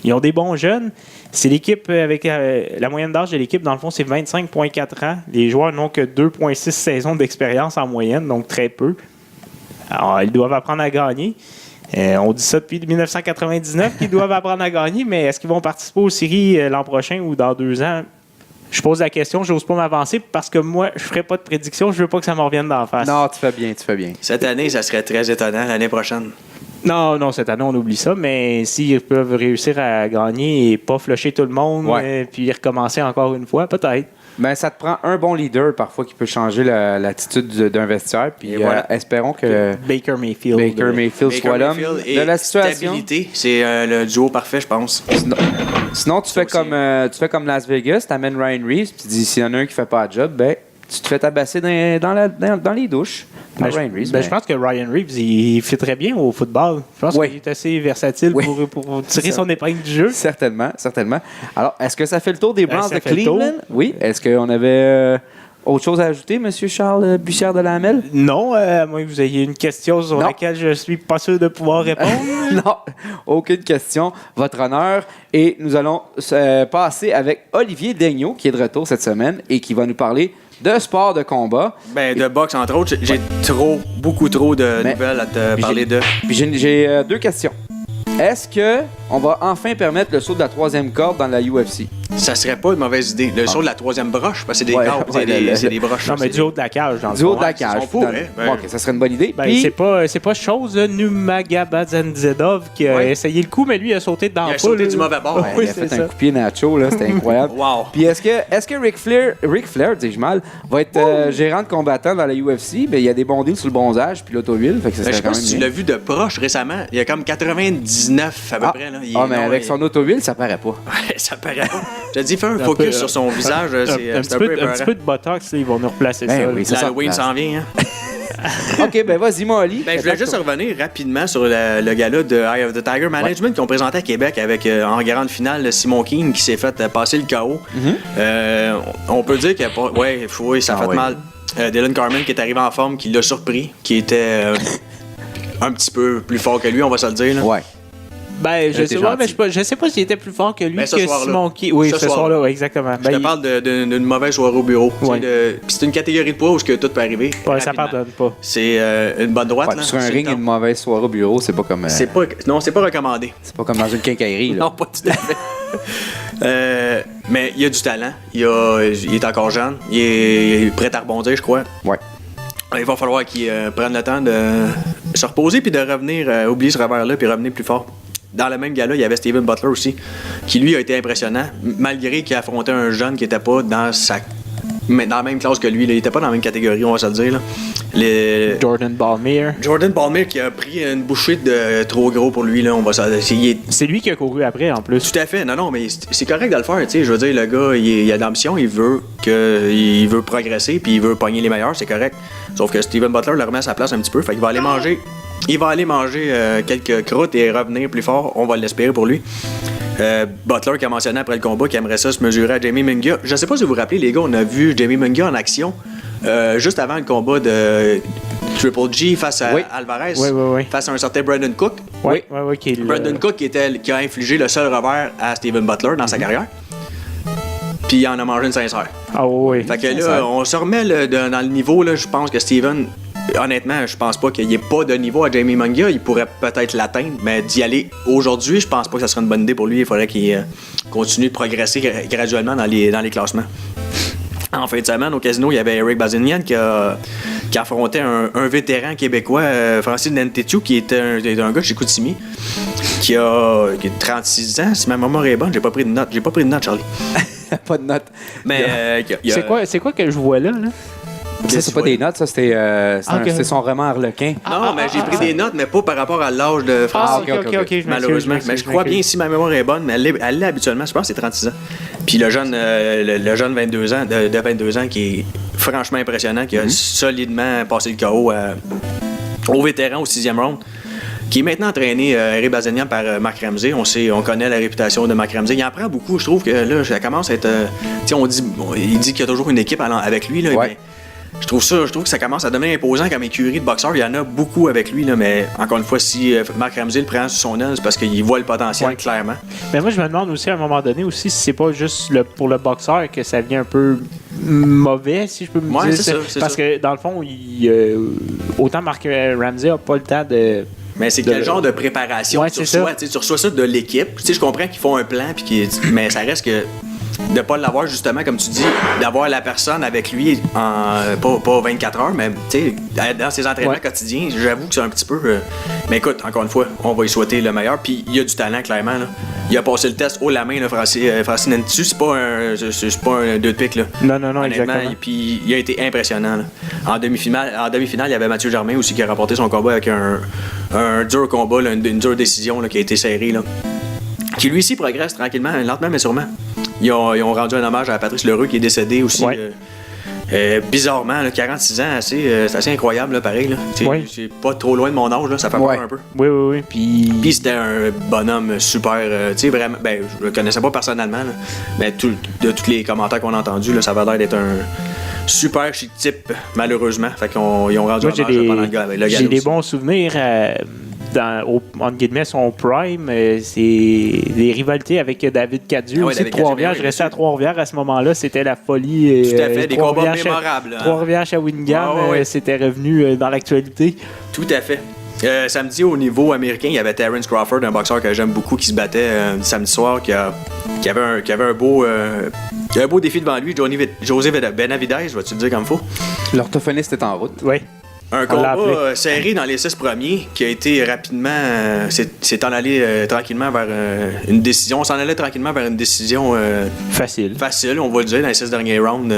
Ils ont des bons jeunes. C'est l'équipe avec la moyenne d'âge de l'équipe, dans le fond, c'est 25,4 ans. Les joueurs n'ont que 2,6 saisons d'expérience en moyenne, donc très peu. Alors, ils doivent apprendre à gagner. On dit ça depuis 1999 qu'ils doivent apprendre à gagner, mais est-ce qu'ils vont participer aux séries l'an prochain ou dans 2 ans? Je pose la question, je n'ose pas m'avancer parce que moi, je ne ferai pas de prédiction, je ne veux pas que ça me revienne d'en face. Non, tu fais bien. Cette année, ça serait très étonnant. L'année prochaine. Non, cette année, on oublie ça, mais s'ils peuvent réussir à gagner et pas flusher tout le monde, puis recommencer encore une fois, peut-être. Ben, ça te prend un bon leader parfois qui peut changer l'attitude d'un vestiaire. Puis espérons que Baker Mayfield soit l'homme de la situation. Stabilité, c'est le duo parfait, je pense. Sinon tu fais comme Las Vegas, tu amènes Ryan Reeves, puis tu dis s'il y en a un qui fait pas le job, ben tu te fais tabasser dans les douches. Je pense que Ryan Reeves, il fit très bien au football. Je pense qu'il est assez versatile pour tirer son épingle du jeu. Certainement. Alors, est-ce que ça fait le tour des Browns de Cleveland? Oui. Est-ce qu'on avait autre chose à ajouter, M. Charles Bussière de la Hamel? Non, à moins que vous ayez une question sur laquelle je ne suis pas sûr de pouvoir répondre. Non, aucune question. Votre honneur. Et nous allons passer avec Olivier Daigneault, qui est de retour cette semaine et qui va nous parler de sport de combat. De boxe, entre autres. J'ai beaucoup trop de nouvelles à te parler de. Puis j'ai 2 questions. Est-ce qu'on va enfin permettre le saut de la 3e corde dans la UFC? Ça serait pas une mauvaise idée. Le son de la troisième broche, parce que c'est des Ouais, câbles, ouais, c'est des broches. Non, mais du haut de la cage, dans le Du haut fond. de la Ouais, cage. ils sont fous, finalement. hein, ben. OK, ça serait une bonne idée. Ben, Puis- c'est pas chose Numagabadzenzedov qui a Ouais. essayé le coup, mais lui, il a sauté dans Il la a foule. sauté du mauvais bord. Ouais, Oui, il a c'est fait ça. un coup de pied nacho, là, c'était incroyable. Wow. Puis est-ce que Ric Flair, dis-je mal, va être gérant de combattant dans la UFC? Ben, il y a des bons deals sur le bronzage puis l'auto-huile, fait que ça Ben, je serait sais quand pas même si tu bien. l'as vu de proche récemment. Il y a comme 99 à peu près. Là. Mais avec son auto-huile, ça paraît pas. Ça paraît pas. Je te dis, fais un Un focus peu, sur son visage. Un, C'est un c'est petit peu, un petit peu de botox, là, ils vont nous replacer Ben ça. oui, là. ça L'Halloween sort s'en vient. Hein? OK, ben vas-y, Molly. Ben, je voulais juste revenir rapidement sur le gala de Eye of the Tiger Management qu'ils ont présenté à Québec avec en grande finale Simon King qui s'est fait passer le KO. On peut dire que oui, ça a Ah fait ouais. mal. Dylan Carmen qui est arrivé en forme, qui l'a surpris, qui était un petit peu plus fort que lui, on va se le dire. Là. Ouais. Ben, je T'es sais gentil. pas, mais je sais pas s'il était plus fort que lui Ben, ce que soir-là. Simon Key. Oui, Ce ce soir-là. soir-là, ouais, exactement. Je te parle d'une mauvaise soirée au bureau. Tu sais, Ouais. Puis c'est une catégorie de poids où tout peut arriver. Ouais, ça rapidement. pardonne pas. C'est une bonne droite. Ouais, là. puis sur un C'est ring, le une mauvaise soirée au bureau, c'est pas comme temps. C'est pas recommandé. c'est pas comme dans une quincaillerie. Là. Non, pas tout à fait. Mais il a du talent. Il est encore jeune. Il est prêt à rebondir, je crois. Ouais. Il va falloir qu'il prenne le temps de se reposer puis de revenir, oublier ce revers-là puis revenir plus fort. Dans le même gars-là, il y avait Steven Butler aussi, qui lui a été impressionnant, malgré qu'il affrontait un jeune qui n'était pas dans la même classe que lui. Là. Il n'était pas dans la même catégorie, on va se le dire. Là. Jordan Balmer. Jordan Palmer qui a pris une bouchée de trop gros pour lui, là, on va se le dire. Il est C'est lui qui a couru après, en plus. tout à fait. Non, mais c'est correct de le faire. Tu sais, je veux dire, le gars, il a de l'ambition, il veut progresser, puis il veut pogner les meilleurs, c'est correct. Sauf que Steven Butler le remet à sa place un petit peu, fait qu'il va aller manger. Il va aller manger quelques croûtes et revenir plus fort. On va l'espérer pour lui. Butler qui a mentionné après le combat qu'il aimerait ça se mesurer à Jamie Munguia. Je sais pas si vous vous rappelez, les gars, on a vu Jamie Munguia en action juste avant le combat de Triple G face à Oui. Alvarez, Oui. face à un certain Brandon Cook. Oui, qui est le- Brandon Cook qui a infligé le seul revers à Steven Butler dans sa carrière. Puis il en a mangé une sincère. Ah oui. Fait que là, on se remet dans le niveau. Là, je pense que Steven, honnêtement, je pense pas qu'il n'y ait pas de niveau à Jamie Munguia. Il pourrait peut-être l'atteindre, mais d'y aller aujourd'hui, je pense pas que ça serait une bonne idée pour lui. Il faudrait qu'il continue de progresser graduellement dans les classements. En fin de semaine, au casino, il y avait Eric Bazinian qui affrontait un vétéran québécois, Francis Nentetu, qui était un gars de chez Koutimi, qui a 36 ans. Si ma mémoire est bonne, j'ai pas pris de note. Charlie. Pas de notes. Mais C'est quoi que je vois là? Ça, c'est pas des notes, ça, c'était Ok. c'est son roman Harlequin. Non, mais j'ai pris des notes, mais pas par rapport à l'âge de Francis. ok, ok, ok. Malheureusement. Mais je crois bien, si ma mémoire est bonne, mais elle l'est habituellement, je pense que c'est 36 ans. Puis le jeune 22 ans, de 22 ans qui est franchement impressionnant, qui a solidement passé le KO au vétéran au 6e round, qui est maintenant entraîné Eric Bazinian par Marc Ramsey. On connaît la réputation de Marc Ramsey. Il en prend beaucoup. Je trouve que là, ça commence à être... tu sais, il dit qu'il y a toujours une équipe avec lui. Là, Ouais. mais je trouve que ça commence à devenir imposant comme écurie de boxeurs. Il y en a beaucoup avec lui, là, mais encore une fois, si Marc Ramsey le prend sur son aile, c'est parce qu'il voit le potentiel, Ouais. clairement. Mais moi, je me demande aussi à un moment donné aussi si c'est pas juste pour le boxeur que ça vient un peu mauvais, si je peux me Ouais, dire. c'est Parce ça. que dans le fond, autant Marc Ramsey a pas le temps de. Mais c'est quel genre de préparation Ouais, tu c'est reçois? ça. Tu sais, tu reçois ça de l'équipe. Tu sais, je comprends qu'ils font un plan, mais ça reste que de pas l'avoir, justement, comme tu dis, d'avoir la personne avec lui pas 24 heures, mais tu sais, dans ses entraînements Ouais. quotidiens, j'avoue que c'est un petit peu... mais écoute, encore une fois, on va lui souhaiter le meilleur. Puis il a du talent, clairement. Là. Il a passé le test haut la main, là, Francis Nentu. C'est pas un 2 de pique, là. Non, Honnêtement, exactement. puis il a été impressionnant. Là. En demi-finale, il y avait Mathieu Germain aussi qui a remporté son combat avec un dur combat, là, une dure décision là, qui a été serrée. Là. Qui lui aussi progresse tranquillement, lentement mais sûrement. Ils ont rendu un hommage à Patrice Lheureux qui est décédé aussi. Ouais. Bizarrement, là, 46 ans, c'est assez incroyable, là, pareil. Là. Ouais. C'est pas trop loin de mon âge, là, ça fait Ouais. peur un peu. Oui. Puis c'était un bonhomme super, tu sais, vraiment, ben, je le connaissais pas personnellement, là, mais de tous les commentaires qu'on a entendus, là, ça avait l'air d'être un super chic type, malheureusement. Fait qu'ils ont rendu Moi, hommage pendant le gala j'ai des aussi. bons souvenirs entre guillemets, son prime. C'est des rivalités avec David Cadieux Ah ouais, aussi de David Cadieux, Trois-Rivières. oui, Je restais bien à Trois-Rivières à ce moment-là. C'était la folie. Tout à fait, des combats mémorables. Hein. Trois-Rivières, Shawinigan, Ouais. c'était revenu dans l'actualité. Tout à fait. Samedi, au niveau américain, il y avait Terence Crawford, un boxeur que j'aime beaucoup, qui se battait samedi soir, qui avait un beau défi devant lui. José Benavidez, vas-tu le dire comme il faut? L'orthophoniste est en route. Oui. Un combat serré dans les 6 premiers qui a été rapidement... s'est en allé tranquillement vers une décision. On s'en allait tranquillement vers une décision... Facile, on va le dire. Dans les 6 derniers rounds,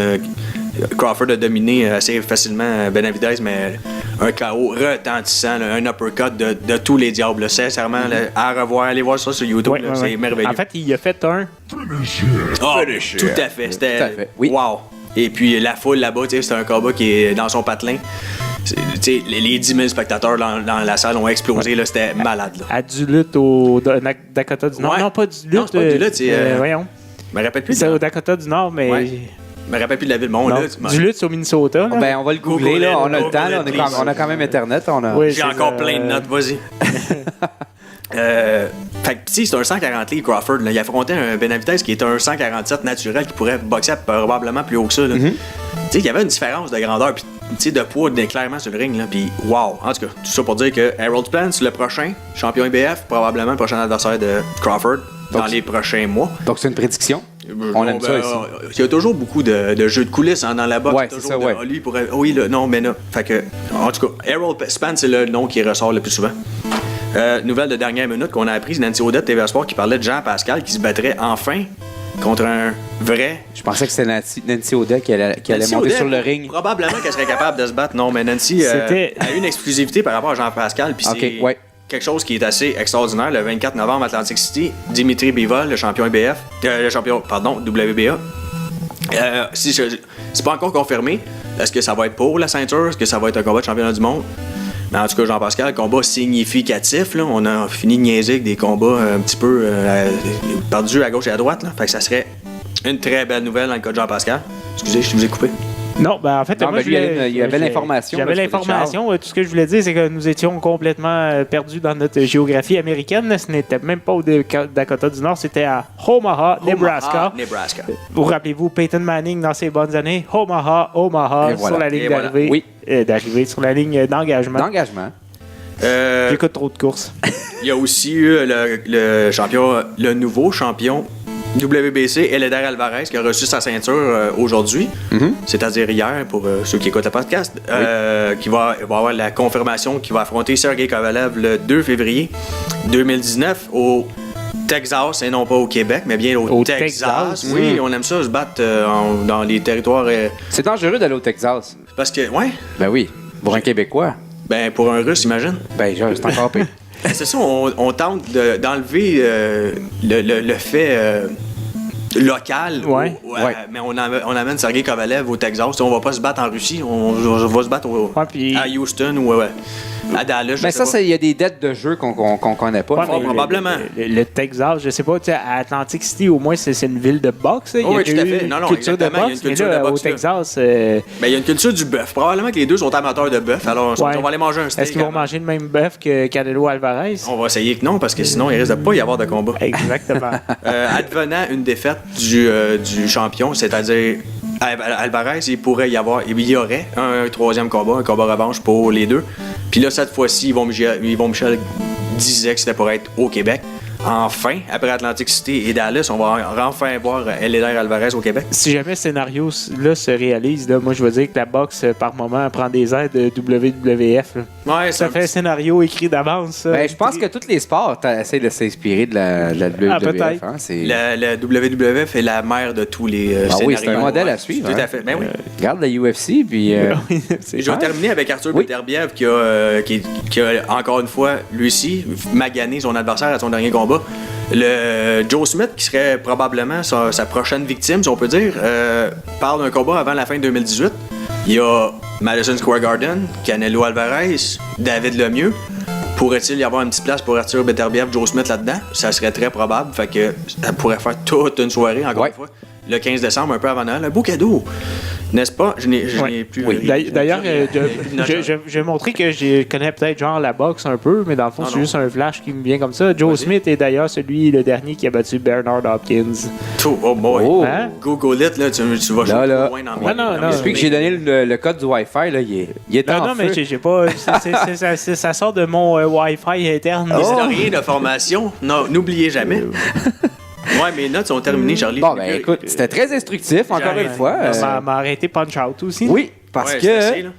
Crawford a dominé assez facilement Benavidez, mais un KO retentissant, là, un uppercut de tous les diables. Là. Sincèrement, là, à revoir, allez voir ça sur YouTube, là, c'est merveilleux. En fait, il a fait un... Tout à fait. C'était... Tout à fait, oui. Wow! Et puis la foule là-bas, c'était un combat qui est dans son patelin. Les 10 000 spectateurs dans la salle ont explosé, là, c'était malade. Là. À Duluth au Dakota du Nord. Ouais. Non, pas Duluth. Non, c'est pas Duluth, c'est... Voyons. Je me rappelle plus. C'est au Dakota du Nord, mais... Ouais. Je me rappelle plus de la ville. Bon, là, Duluth, c'est au Minnesota. Là. Ben, on va le googler, là. On a le temps, là. On a quand même Internet. Oui, j'ai encore plein de notes, vas-y. Fait que, c'est un 140 livres, Crawford. Là. Il affrontait un Benavidez qui est un 147 naturel qui pourrait boxer probablement plus haut que ça. Là. Il y avait une différence de grandeur puis de poids clairement sur le ring. Là. Puis, wow! En tout cas, tout ça pour dire que Harold Spence, le prochain champion IBF, probablement le prochain adversaire de Crawford dans les prochains mois. Donc, c'est une prédiction. On aime ça ici. Il y a toujours beaucoup de jeux de coulisses dans la boxe. Ouais, c'est ça, ouais. Lui pourrait... Oui, là, non, mais non. Fait que, en tout cas, Harold Spence, c'est le nom qui ressort le plus souvent. Nouvelle de dernière minute qu'on a apprise, Nancy Audet de TVA Sport qui parlait de Jean Pascal qui se battrait enfin contre un vrai... Je pensais que c'était Nancy Audet qui allait monter sur le ring. Probablement qu'elle serait capable de se battre. Non, mais Nancy a eu une exclusivité par rapport à Jean Pascal. Puis c'est quelque chose qui est assez extraordinaire. Le 24 novembre, Atlantic City, Dimitri Bivol, le champion IBF, WBA. C'est pas encore confirmé. Est-ce que ça va être pour la ceinture? Est-ce que ça va être un combat de championnat du monde? Mais en tout cas, Jean-Pascal, combat significatif. Là. On a fini de niaiser avec des combats un petit peu perdus à gauche et à droite. Là. Fait que ça serait une très belle nouvelle dans le cas de Jean-Pascal. Excusez, je vous ai coupé. Non, ben en fait, moi, il y avait l'information. J'avais l'information. Tout ce que je voulais dire, c'est que nous étions complètement perdus dans notre géographie américaine. Ce n'était même pas au Dakota du Nord, c'était à Omaha, Nebraska. Vous rappelez-vous Peyton Manning dans ses bonnes années? Omaha, voilà. sur la ligne d'arrivée. Oui. D'arrivée sur la ligne d'engagement. J'écoute trop de courses. Il y a aussi eu le nouveau champion WBC, Eleider Alvarez, qui a reçu sa ceinture aujourd'hui, c'est-à-dire hier, pour ceux qui écoutent le podcast, qui va avoir la confirmation qu'il va affronter Sergey Kovalev le 2 février 2019 au Texas, et non pas au Québec, mais bien au Texas. Oui, on aime ça, se battre dans les territoires... C'est dangereux d'aller au Texas. Parce que, ouais. Ben oui, pour un Québécois. Ben, pour un Russe, imagine. Ben, c'est encore pire. C'est ça, on tente d'enlever le fait local. Mais on amène Sergey Kovalev au Texas. On va pas se battre en Russie, on va se battre à Houston ou à Dallas. Mais ça, il y a des dettes de jeu qu'on connaît pas. Probablement. Le Texas, je sais pas, à Atlantic City, au moins, c'est une ville de boxe. Il y a tout à fait. Non, culture de boxe, il y a une culture mais là, de boxe. Au Texas... il y a une culture du bœuf. Probablement que les deux sont amateurs de bœuf. Alors, on va aller manger un steak. Est-ce qu'ils vont manger le même bœuf que Canelo Alvarez? On va essayer que non, parce que sinon, il risque de pas y avoir de combat. Exactement. Advenant une défaite du champion, c'est-à-dire Alvarez, il y aurait un troisième combat, un combat revanche pour les deux. Puis là, cette fois-ci, Yvon Michel disait que c'était pour être au Québec. Enfin, après Atlantic City et Dallas, on va enfin voir Eleider Alvarez au Québec. Si jamais ce scénario-là se réalise, là, moi, je veux dire que la boxe, par moment, prend des airs de WWF. Ouais, ça fait un scénario écrit d'avance. Ben, je pense que tous les sports essaient de s'inspirer de la WWF. Peut-être. Hein, la WWF est la mère de tous les scénarios. Oui, c'est un modèle à suivre. Tout à fait. Ben oui. Regarde la UFC, puis... Je vais terminer avec Arthur Beterbiev qui a, encore une fois, lui aussi, magané son adversaire à son dernier combat. Le Joe Smith, qui serait probablement sa prochaine victime, si on peut dire, parle d'un combat avant la fin de 2018. Il y a Madison Square Garden, Canelo Alvarez, David Lemieux. Pourrait-il y avoir une petite place pour Arthur Beterbiev, Joe Smith là-dedans? Ça serait très probable. Fait que ça pourrait faire toute une soirée, encore une fois. Le 15 décembre, un peu avant Noël. Un beau cadeau. N'est-ce pas? Je n'ai plus... D'ailleurs, je vais montrer que je connais peut-être genre la boxe un peu, mais dans le fond, c'est juste un flash qui me vient comme ça. Joe Smith est d'ailleurs le dernier qui a battu Bernard Hopkins. Oh boy! Oh. Hein? Google it, là, tu vas jouer Là. loin dans Non. Depuis que j'ai donné le code du Wi-Fi, là, il est en Non, feu. mais j'ai pas. Ça sort de mon Wi-Fi interne. Historien de formation, non, n'oubliez jamais. Ouais, mes notes sont terminées, Charlie. Bon, ben écoute, c'était très instructif, encore une fois. M'a arrêté Punch-Out aussi. Oui, parce Ouais, que c'est assez, là.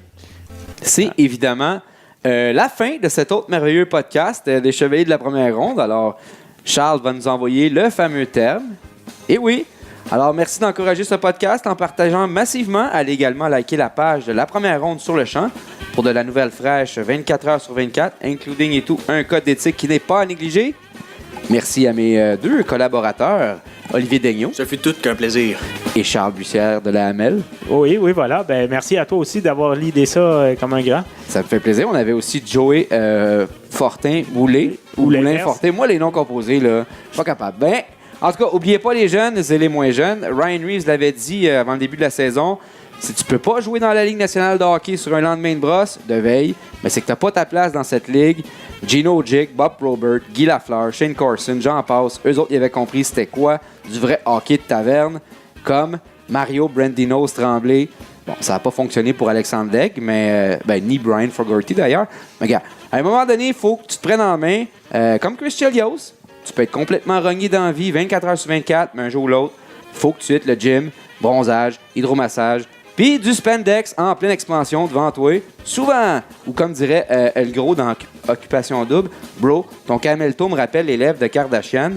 c'est évidemment la fin de cet autre merveilleux podcast des Chevaliers de la Première Ronde. Alors, Charles va nous envoyer le fameux terme. Et oui, alors merci d'encourager ce podcast en partageant massivement. Allez également liker la page de la Première Ronde sur le champ pour de la nouvelle fraîche 24 heures sur 24, including et tout un code d'éthique qui n'est pas à négliger. Merci à mes deux collaborateurs, Olivier Daigneault Ça fut tout qu'un plaisir. et Charles Bussière de la Hamel. Oui, voilà. Ben, merci à toi aussi d'avoir l'idée ça comme un grand. Ça me fait plaisir. On avait aussi Joey Fortin Boulay ou Ou Moulin l'inverse. Fortin. Moi, les noms composés, là, je suis pas capable. Ben, en tout cas, oubliez pas les jeunes et les moins jeunes. Ryan Reeves l'avait dit avant le début de la saison. Si tu peux pas jouer dans la Ligue nationale de hockey sur un lendemain de brosse, de veille, mais c'est que t'as pas ta place dans cette ligue. Gino Jick, Bob Probert, Guy Lafleur, Shane Carson, j'en passe. Eux autres, ils avaient compris c'était quoi du vrai hockey de taverne, comme Mario Brandino Tremblay. Bon, ça n'a pas fonctionné pour Alexandre Legge, mais ni Brian Fogarty d'ailleurs. Mais regarde, à un moment donné, il faut que tu te prennes en main, comme Chris Chelios. Tu peux être complètement rogné dans la vie, 24 heures sur 24, mais un jour ou l'autre, il faut que tu hits le gym, bronzage, hydromassage, puis du spandex en pleine expansion devant toi. Souvent, ou comme dirait El Gros dans Occupation Double, bro, ton camelto me rappelle les lèvres de Kardashian.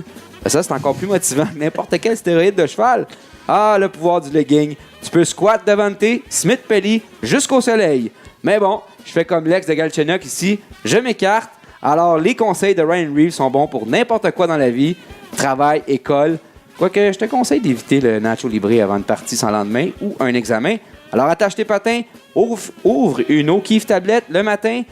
Ça, c'est encore plus motivant que n'importe quel stéroïde de cheval. Ah, le pouvoir du legging. Tu peux squat devant tes Smith Pelly jusqu'au soleil. Mais bon, je fais comme l'ex de Galchenyuk ici, je m'écarte. Alors, les conseils de Ryan Reeves sont bons pour n'importe quoi dans la vie. Travail, école. Quoique, je te conseille d'éviter le Nacho Libre avant une partie sans lendemain ou un examen. Alors, attache tes patins, ouvre une O'Keeffe tablette le matin.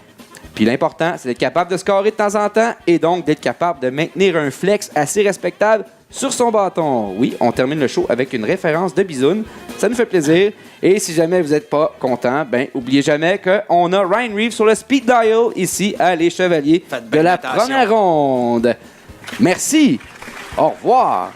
Puis l'important, c'est d'être capable de scorer de temps en temps et donc d'être capable de maintenir un flex assez respectable sur son bâton. Oui, on termine le show avec une référence de Bisoun. Ça nous fait plaisir. Et si jamais vous n'êtes pas content, ben oubliez jamais qu'on a Ryan Reeves sur le speed dial ici à Les Chevaliers Faites de bien la attention. première ronde. Merci. Au revoir.